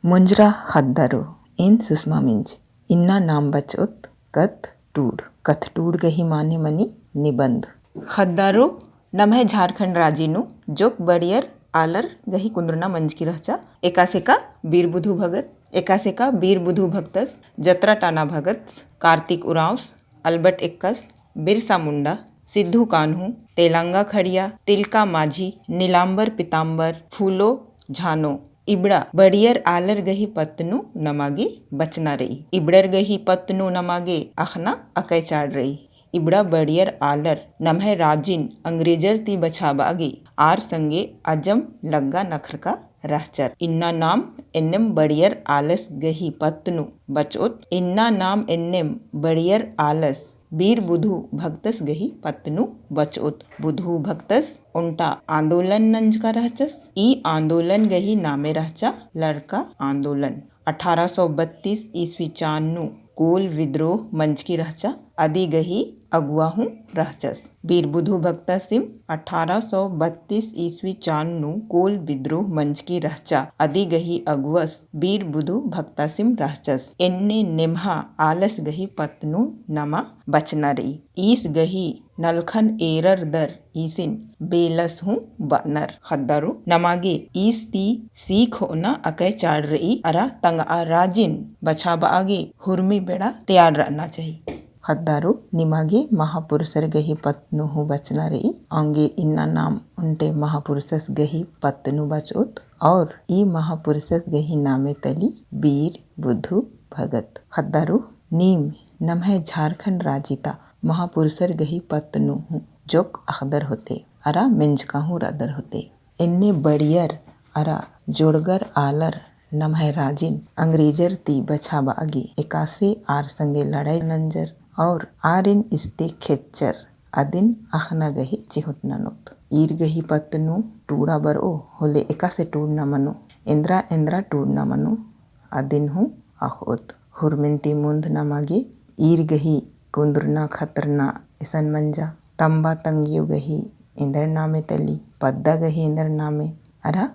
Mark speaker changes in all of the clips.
Speaker 1: मुंजरा खद्दरो इन सुषमा मिंज इन्ना नाम बचोत कथ टूड गही माने मनी निबंध खद्दारो नमः झारखंड राजीनु जोक बड़ियर आलर गही कुंद्रना मंज की रहचा एकासेका बीर बुधु भगत एकासेका बीर बुधु भक्तस जत्रा टाना भगत कार्तिक उरांस अल्बर्ट एक्कस बिरसा मुंडा सिद्धू कान्हू तेलंगा खड़िया तिलका माझी नीलांबर पितांबर फूलो झानो इबड़ा बड़ियर आलर गही पत्नु नमागे बचना रही इबड़र गही पत्नु नमागे अखना अकै चाड़ रही इबड़ा बड़ियर आलर नमह राजिन अंग्रेजर ती बछाबागे आर संगे अजम लग्गा नखर का रहचर इन्ना नाम एन्नेम बड़ियर आलस गही पत्नु बचोत इन्ना नाम एन्नेम बड़ियर आलस बीर बुधु भक्तस गही पत्नु बचोत बुधु भक्तस उनटा आंदोलन नंज का रहचस ई आंदोलन गही नामे रहचा लड़का आंदोलन 1832 ईस्वी चान्नु कोल विद्रोह मंच की रहचा अदी गही अगुआ हूँ रहचस बीर बुधु भक्ता सिम 1832 ईस्वी चान्नु कोल विद्रोह मंच की रहचा अदी गही अगुवस बीर बुधु भक्ता सिम रहचस एन्ने निम्हा आलस गही पत्नु नमा बचना रही ईस गही नलखन एरर दर ईसिन बेलस हूँ बनर खद्दारो नमागे ईस ती सीख होना अकै चाड़ रही अरा तंग आ राजिन बछाबा आगे हुर्मी बेड़ा तैयार रहना चाहिए खद्दारो निमागे महापुरुषर गही पत्नु हूँ बचना रही आंगे इन्ना नाम उनटे महापुरुषस गही पत्नु बचोत और ई महापुरुषस गही नामे तली बीर बुधु भगत खद्दारो नीम नमः झारखंड राजिता महापुरुषर गही पत्नु हूँ जोक अखदर होते अरा मिंज का हूँ रदर होते इन्ने बड़ियर अरा जोड़गर आलर नमः राजिन अंग्रेजर ती बछाबा आगे एकासे आर संगे लड़ाई नंजर और आरिन इस्ते खेच्चर अदिन अखना गही चिहुटना नोत ईर गही पत्नु टूड़ा बर ओ होले एकासे टूड़ना मनो इंद्रा टूड़ना मनो अदिन हूँ अखोत हुरमिनती मुंद नमागे ईर गही कुंद्रना खतरना इसन मंजा तंबा तंगियो गही इंदर नामे तली पद्दा गही इंदर नामे अरा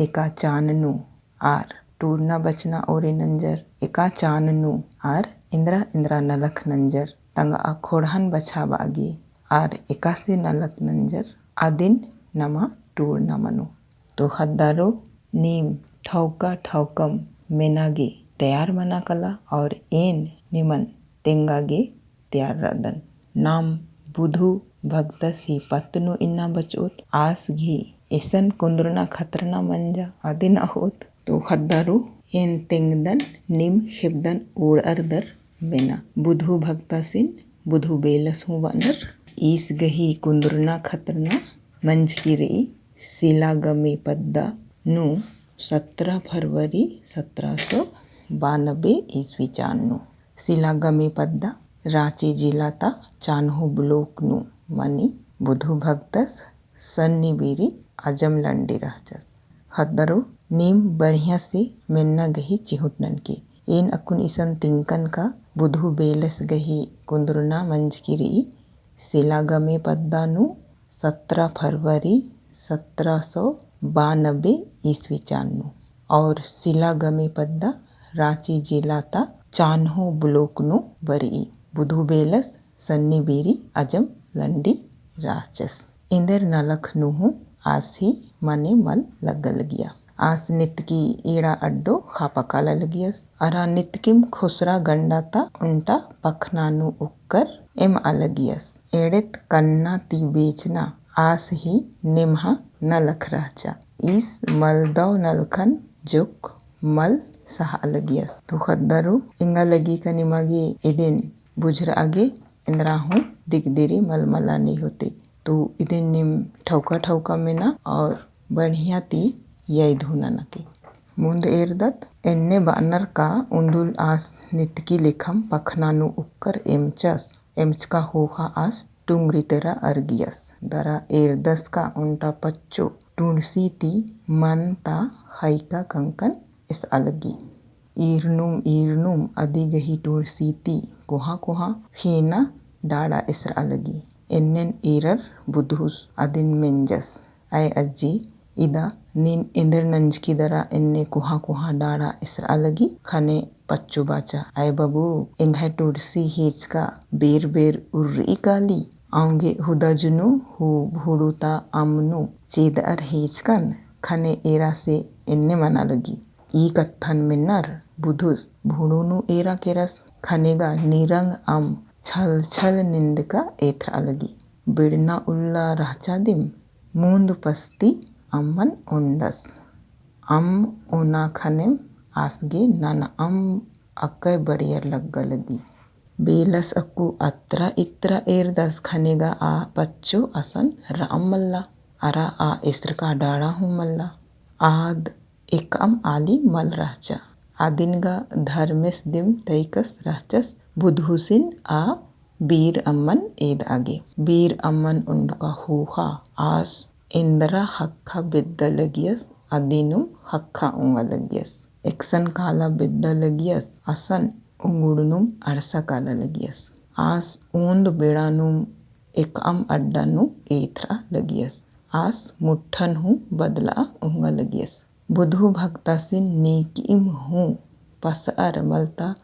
Speaker 1: एका चाननु आर टूरना बचना ओरे नंजर एका चाननु आर इंद्रा नलख नंजर तंग खोड़हन बछा बागे आर एका से नलख नंजर आदिन नमा टूरना मनो तो खद्दारो नीम ठौकम मेनागे तैयार मना कला और एन निमन तेंगागे तैयार रदन नाम बुधु भक्तस ही पत्नु इन्ना बचोत आस घी ऐसन कुंद्रना खतरना मंजा आदिन अहोत तो खद्दारो एन तेंगदन निम शिबदन ओड़ अर्दर बेना बुधु भक्तसिन बुधु बेलस हूँ बनर ईस गही कुंद्रना खतरना मंज की रही सिला गमे पद्दा नु 17 फरवरी 1792 ईस्वी चान्नु सिला गमे पद्दा रांची जिला ता चान्हो ब्लॉक नु मनी बुधु भक्तस सन्नी बीरी अजम लंडी रहचस खद्दरो नीम बढ़िया से मिन्ना गही चिहुटनन की इन अकुन इसन तिंकन का बुधु बेलस गही कुंद्रना मंज की रही सिला गमे पद्दा नु 17 फरवरी 1792 ईस्वी चान्नु और सिला गमे पद्दा रांची जिला ता चान्हो ब्लॉक नु बरी बुधु बेलस सन्नी बीरी अजम लंडी राचस इंदर नलख नुहु आस ही मने मल लगल गया आस नित की ईड़ा अड्डो खापकाला लगियस अरा नितकिम खुसरा गंडा ता उनटा पखनानु उक्कर एम अलगियस एड़ित कन्ना ती बेचना आस ही निम्हा नलख रहचा इस मलदव नलखन जुक मल सह अलगियस तो खद्दरो इंगा लगी का निमागे इदिन बुझर आगे इंद्रा हूँ दिगदेरी मलमला नहीं होते तो इदिन निम ठौका में ना और बढ़िया ती यही धुना नके मुंद एरदत एन्ने बानर का उंदुल आस नितकी लिखम पखनानु उक्कर एमच का होखा आस टुंगरी तेरा अर्गियस दरा एरदस का उनटा पच्चो टुंसी ती मन ता हाइका कंकन इस अलगी ईरनुम अदी गही टुरसी ती कोहा खेना डाड़ा इसर अलगी एन्नेन ईरर बुधुस अदिन मेंजस आय अज्जी इदा नीन इंदर नंज की दरा इन्ने कुहा कुहा डाड़ा इसरा लगी खने पच्चो बाचा आय बाबू इंघाय टुडसी हेचका बेर बेर उर्री काली आंगे हुदा जुनु हु भूडुता आमनु चेद अर हेचकन खने एरा से इन्ने मना लगी ई कत्थन मिन्नर बुधुस भूडुनु एरा केरस खनेगा निरंग आम छल छल निंद का एथरा लगी बिड़ना उल्ला रहचादिम मूंद पस्ती अम्मन उंडस अम ओना खनेम आसगे नाना अम अक्के बढ़ियर लग्गा लगी बेलस अक्कू अत्रा इत्रा एरदस खनेगा आ पच्चो असन राम मल्ला अरा आ इसर का डाड़ा हूँ मल्ला आद एक अम आली मल रहचा आदिनगा धर्मेस दिम तैकस रहचस बुधहुसिन आ बीर अम्मन एद आगे बीर अम्मन उंडका हुहा आस इंद्रा हक्का बिद्दा लगियस अदिनुम हक्का उंगा लगियस एकसन काला बिद्दा लगियस असन उंगुडनुम अरसा काला लगियस आस ऊंद बेड़ानुम एक अम अड्डानु एथरा लगियस आस मुठ्ठन हूँ बदला उंगा लगियस बुधु भक्ता सिन नेकीम हूँ पसअर मलता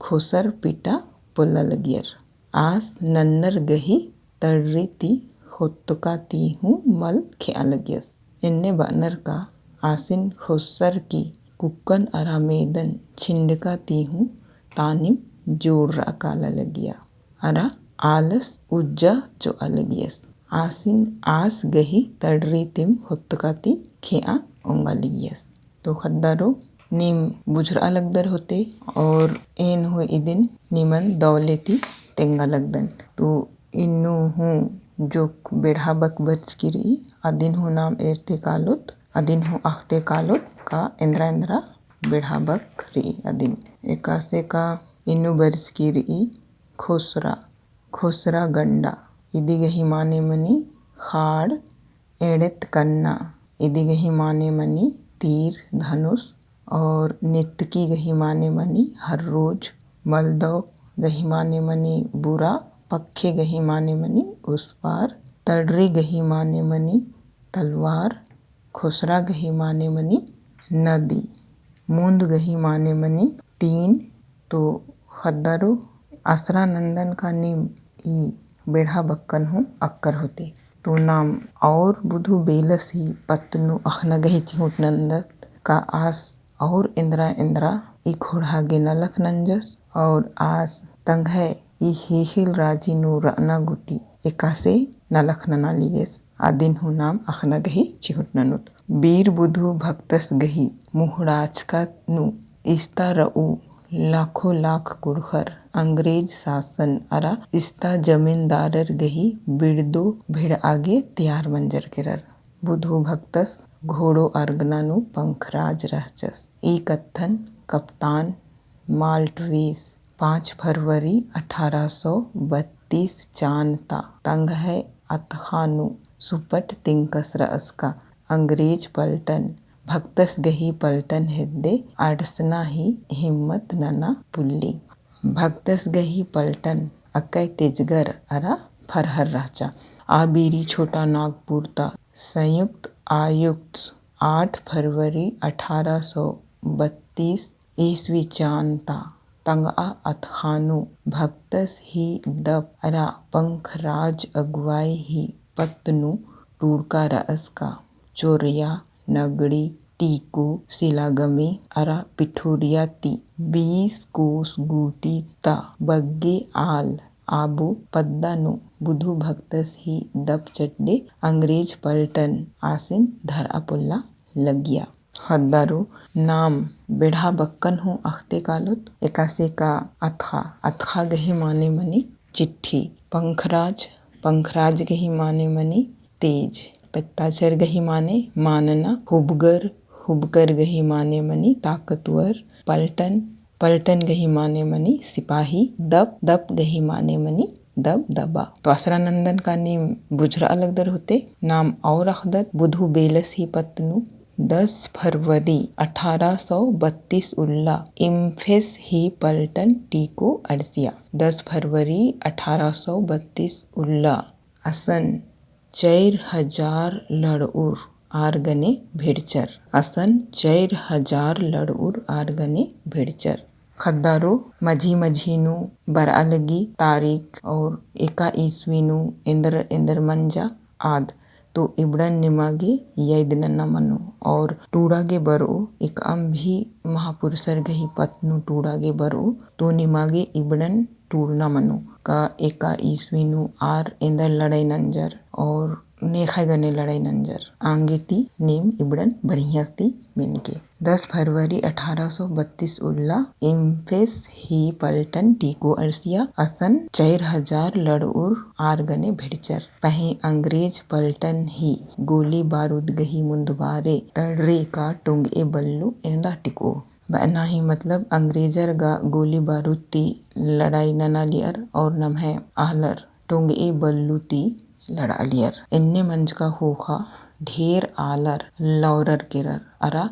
Speaker 1: खुसर पिटा पुल्ला लगियर आस नन्नर गही तर्रीती खुत्तुका ती हूँ मल ख्या लगियस इन्ने बनर का आसिन खुसर की कुक्कन अरामेदन छिंडका ती हूँ तानिम जोड़ काला लगिया अरा आलस उज्जा जो अलगियस आसिन आस गही तड़री तिम खुत्तकाती ख्या उंगा लिगियस तो खद्दारो नीम बुझरा लगदर होते और एन हो इदिन निमन दौलेती तेंगा लगदन तो इन्नु हूँ जोक बेढ़ा बक बर्च किरी अदिन हूँ नाम एरते कालोत अदिन हूँ अख्ते कालोत का इंद्रा इंद्रा बेढ़ा बक री अदिन एकासे का इन्नु बर्च किरी खुसरा खुसरा गंडा इदिगही माने मनी खाड़ एड़ेत कन्ना इदिगही माने मनी तीर धनुष और नित्की गही माने मनी हर रोज मलदव गही माने मनी बुरा पक्खे गही माने मनी उस पार तड़री गही माने मनी तलवार खुसरा गही माने मनी नदी मूंद गही माने मनी तीन तो खद्दारो आसरा नंदन का नीम ई बेढ़ा बक्कन हूँ अक्कर होते तो नाम और बुधु बेलस ही पत्नु अखना गही चिहुट नंदत का आस और इंद्रा इंद्रा ई खोड़ागे नलख नंजस और आस तंग है ई हेहिल राजी नु रना गुटी एकासे नलख नना लियस आदिन हूँ नाम अखना गही चिहुट ननुत बीर बुधु भक्तस गही मुहड़ाच का नु इस्ता रऊ लाखों लाख कुड़खर अंग्रेज शासन अरा इस्ता जमींदारर गही बिड़दो भिड़ आगे त्यार मंजर किरर बुधु भक्तस घोड़ो अर्गनानु पंखराज रहचस ई कत्थन कप्तान माल्टवीस 5 फरवरी 1832 चांता तंग है अतखानु सुपट तिंकस रअस्का अंग्रेज पलटन भक्तस गही पलटन हिद्दे आडसना ही हिम्मत नना पुल्ली भक्तस गही पलटन अक्कै तेजगर अरा फरहर राचा आबीरी छोटा नागपुर ता संयुक्त आयुक्त 8 फरवरी 1832 ईस्वी चांता तंगा अतखानु भक्तस ही दप अरा पंखराज अगुवाई ही पत्नु टूड़का रअस का चोरिया नगड़ी टीकू सिलागमी अरा पिठुरिया ती 20 कोस गूटी ता बग्गे आल आबू पद्दानु बुधु भक्तस ही दप चड्डे अंग्रेज पलटन आसिन धरा पुल्ला लगिया हद्दारो नाम बेढ़ा बक्कन हूँ अख्ते कालोत एकासे का अतखा गही माने मनी चिट्ठी पंखराज गही माने मनी तेज पत्ताचर गही माने मानना हुबकर गही माने मनी ताकतवर पलटन गही माने मनी सिपाही दप गही माने मनी दबा तो आसरा नंदन का नेम बुझरा अलगदर होते नाम और अखदत बुधु बेलस ही पत्नु 10 फरवरी 1832 उल्ला इम्फेस ही पलटन टीको अड़सिया 10 फरवरी 1832 उल्ला असन 4000 लड़उर आरगने भिड़चर असन 4000 लड़उर आरगने भिड़चर। खद्दारो मझी मझीनु बरअलगी तारीख और एका ईस्वीनु इंदर मंजा आद तो इबड़न निमागे यैदनन्ना मनु और टूड़ागे बरो एक भी महापुरुषर गही पत्नु टूड़ागे बरो तो निमागे इबड़न टूड़ना मनु का एका ईस्वीनु आर इंदर लड़ाई नंजर और नेखा गने लड़ाई नंजर आंगे ती नेम इबड़न बढ़ियास्ती मिनके 10 फरवरी 1832 उल्ला इम्फेस ही पलटन टीको अर्सिया असन 4000 लड़उर आरगने भिड़चर पहे अंग्रेज पलटन ही गोली बारूद गही मुंदबारे तड़रे का टुंगे बल्लू एंदा टिको बना ही मतलब अंग्रेजर गा गोली बारूद ती लड़ाई नना लियर और नम है आलर टुंगे बल्लू ती लड़ा लियर इन्ने मंज का होखा ढेर आलर लौरर किरर अरा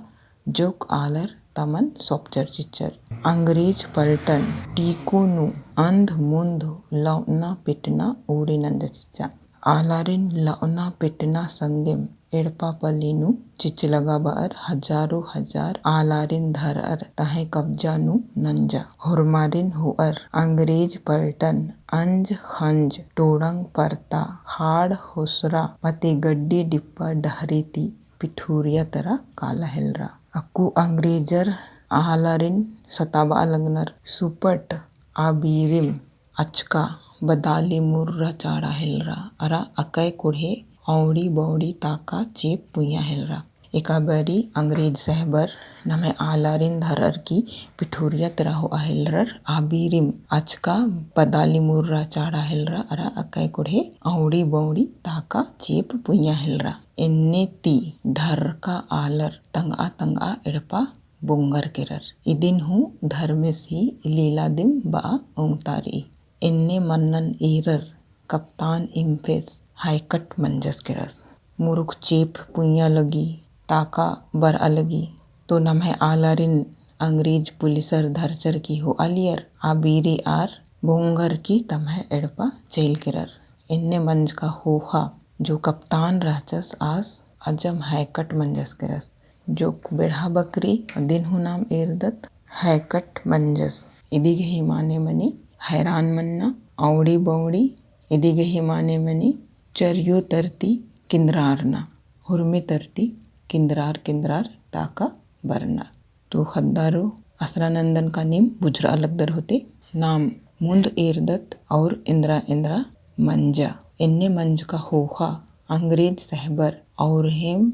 Speaker 1: जोक आलर तमन सोपचर चिच्चर अंग्रेज पलटन टीको नु अंध मुंध लौना पिटना ओरे नंद चिच्चा आलारिन लौना पिटना संगम एड़पा पलीनु चिच लगा बार हजारों हजार आलारिन धरर तहे कब्जा नु नंजा हुरमारिन हुअर अंग्रेज पलटन अंज खंज टोड़ंग परता हाड़ होसरा मते गड्डी डिप्पा डहरेती पिठूरिया तरह काला हिलरा अक्कू अंग्रेजर आलारिन सताबा लगनर सुपट आबीरिम अचका बदाली मुर्रा चाड़ा हिलरा अरा अकय कुढ़े औड़ी बौड़ी ताका चेप पुया हिलरा एका बरी अंग्रेज सहबर नमे आलारिन धरर की पिठूरिया तरह हो हिलरर आबीरिम अचका बदाली मुर्रा चाड़ा हिलरा अरा अकय कुढ़े औड़ी बौड़ी ताका चेप पुया हिलरा इन्ने ती धर का आलर तंगा तंगा एड़पा बुंगर किरर इदिन हूँ धर्मेस ही लीला दिम बा ओंगतारी इन्ने मन्नन ईरर कप्तान इम्फेस हाईकट मंजस किरस मुरुख चेप पुइया लगी ताका बर अलगी तो नम है आलारिन अंग्रेज पुलिसर धरचर की हो अलियर आबीरी आर बोंगर की तम है एड़पा चैल किरर इन्ने मंज का होखा जो कप्तान रहचस आस अजम हैकट मंजस किरस जो बेढ़ा बकरी दिन हु नाम एरदत हैकट मंजस इदिगे ही माने मनी हैरान मन्ना औड़ी बौड़ी इदिगे ही माने मनी चरियो तरती किंद्रारना हुरमे तरती किंद्रार किंद्रार ताका बरना तो खद्दारो असरानंदन का नेम बुजरा अलगदर होते नाम मुंद एरदत और इंद्रा इंद्रा मंजा इन्ने मंज का होखा अंग्रेज सहबर और हेम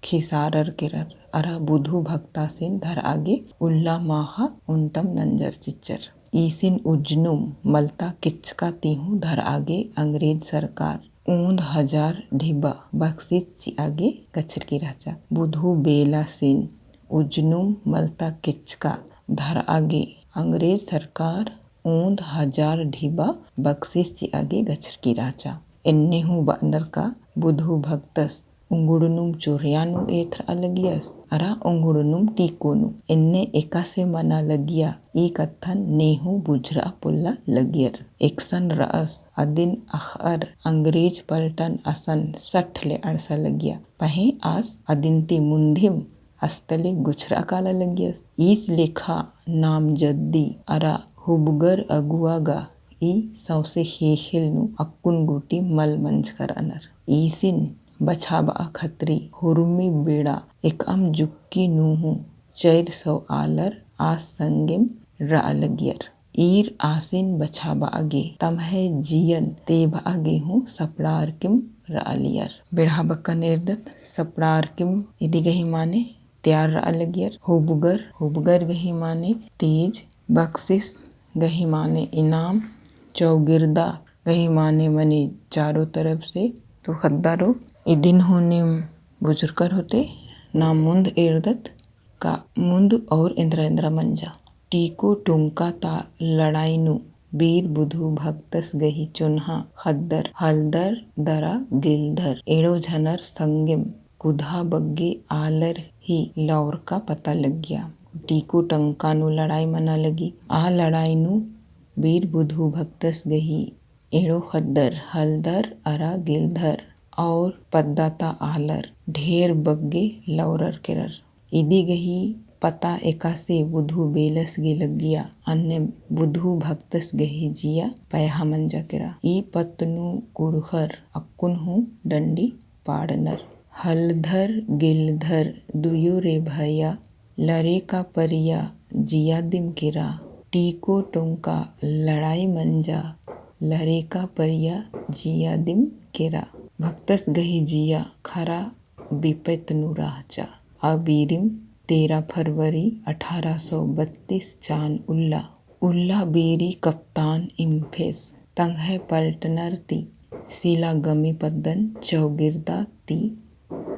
Speaker 1: खिसारर किरर अरा बुधु भक्ता सिन धर आगे उल्ला माहा उन्टम नंजर चिच्चर ईसिन उज्नुम मलता किचका तीहू धर आगे अंग्रेज सरकार ऊंद हजार ढिबा बख्शिश ची आगे गच्छर की राजा बुधु बेला सिन उज्नुम मलता किचका धर आगे अंग्रेज सरकार ऊंद हजार ढिबा बख्शिश ची आगे गच्छर की राजा इन्ने हूँ बंदर का बुधु भक्तस उंगुड़नुम चोरियानु एथर अलगियस अरा उंगुड़नुम टीकोनु इन्ने एका से मना लगिया ई कथन नेहू बुझरा पुल्ला लगियर एकसन रअस अदिन अखर अंग्रेज पलटन असन 60 ले अड़सा लगिया पहे आस अदिनती मुंधिम अस्तले गुछरा काला लगियस ईस लेखा नाम जद्दी अरा हुबगर अगुआगा ई सौसे हेखिलनु अक्कुन गुटी मल मंज कर अनर ईसिन बछाबा खत्री हुरमी बेड़ा एकम जुक्की नूहू 400 आलर आस संगम रालगियर ईर आसिन बछाबा आगे तम है जियन तेब आगे हूँ सपड़ार किम रालियर बेढ़ा बक्का निर्दत सपड़ार किम इदी गही माने त्यार रालगियर हुबगर गही माने तेज बख्शिश गही माने इनाम चौगिरदा गही माने मनी चारों तरफ से तो खद्दारो इदिन होने बुजुर्गर होते नाम मुंद एरदत का मुंद और इंद्रा इंद्रा मंजा टीको टुंका ता लड़ाईनु बीर बुधु भक्तस गही चुन्हा खद्दर हलदर दरा गिलधर एड़ो झनर संगम कुधा बग्गे आलर ही लौर का पता लग गया टीको टंका नु लड़ाई मना लगी आ लड़ाई नु बीर बुधु भक्तस गही एड़ो खद्दर हलदर अरा गिलधर और पद्दाता आलर ढेर बग्गे लौरर केरर। इदी गही पता एकासे बुधु बेलस गे लगिया अन्य बुधु भक्तस गही जिया पैहा मंजा केरा। ई पत्तनु कुड़हर अक्कुन हूँ डंडी पाड़नर। हलधर गिलधर दुयो रे भैया लरे का परिया जिया दिम केरा। टीको टोंका लड़ाई मंजा लरे का परिया जिया दिम केरा। भक्तस गही जिया खरा बिपैतनु राहचा। अबीरिम 13 फरवरी 1832 चान उल्ला बेरी कप्तान इम्फेस तंगह पलटनर ती सीला गमी पद्दन चौगिरदा ती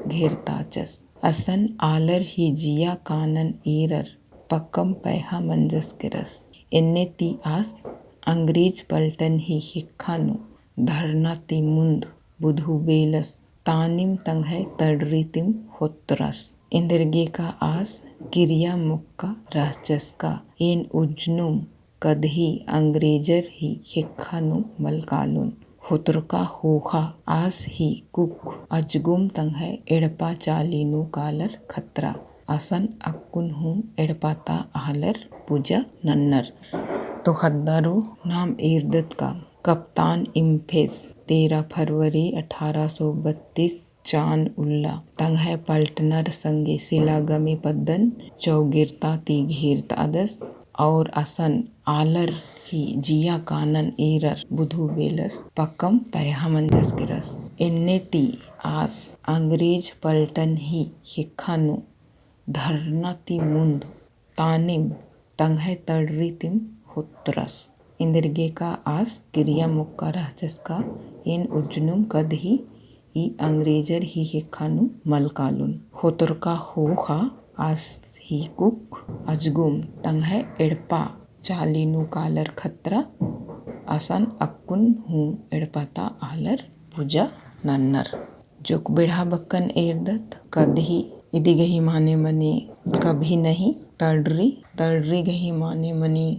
Speaker 1: घेरताचस। असन आलर ही जिया कानन एरर पक्कम पैहा मंजस केरस। एन्ने ती आस अंग्रेज पलटन ही हिक्खानु धरना ती मुंद बुधु बेलस तानिम तंगह तड़रीतिम होत्रस। इंदरगे का आस किरिया मुक्का रहचस्का एन उज्नुम कदही अंग्रेजर ही हिक्खानु मलकालुन। होत्रका होखा आस ही कुक अजगुम तंगह एड़पा चालीनु कालर खतरा। असन अक्कुन हूँ एड़पाता आहलर पूजा नन्नर। तो खद्दारो नाम एर्दत का कप्तान इम्फेस 13 फरवरी 1832 चान उल्ला तंगह पलटनर संगे सिला गमी पद्दन चौगिरता ती घेरतादस। और असन आलर ही जिया कानन एरर बुधु बेलस पक्कम पैहा मंजस केरस। एन्ने ती आस अंग्रेज पलटन ही हिक्खानु धरना ती मुंद तानिम तंगह तड़रीतिम होत्रस। इंदरगे का आस किरिया मुक्का रहचस्का एन उज्नुम कदही ई अंग्रेजर ही हिक्खानु मलकालुन। होत्रका होखा आस ही कुक अजगुम तंगह एड़पा चालीनु कालर खतरा। असन अक्कुन हूँ एड़पाता आहलर पूजा नन्नर। जोक बेढ़ा बक्कन एर्दत कदही इदी गही माने मनी कभी नहीं तड़री गही माने मनी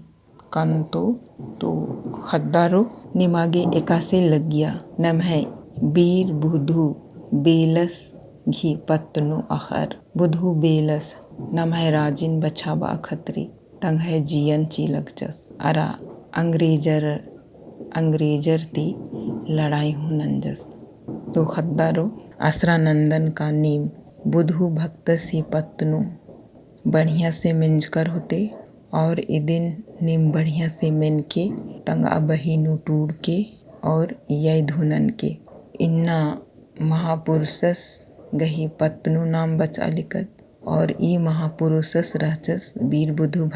Speaker 1: कंतो। तो खद्दारो निमागे एकासे लगिया नम है बीर बुधु बेलस घी पत्तनु अखर। बुधु बेलस नम है राजिन बछाबा अखतरी तंग है जियन ची लगचस। अरा अंग्रेजर ती लड़ाई हूँ नंजस। तो खद्दारो असरा नंदन का नीम बुधु भक्त सी पत्तनु बढ़िया से मिंजकर होते। और इदिन नीम बढ़िया से मिन के तंगा बहिनु टूड़ के और यय धुनन के इन्ना महापुरुषस गही पत्तनु नाम बचा लिखत। और ई महापुरुषस रहचस वीर बुधु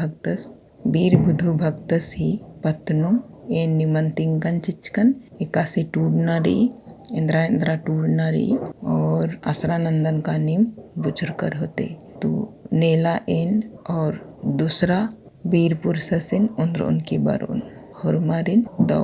Speaker 1: भक्तस ही पत्तनु ए निमंतिंकन चिचकन एकासे टूड़ना रही इंद्रा टूड़ना रही। और असरा नंदन का नीम बुझर कर होते। तो नेला एन और दूसरा वीर पुरुषसिन उनकी बरुन हुरमारिन दौ।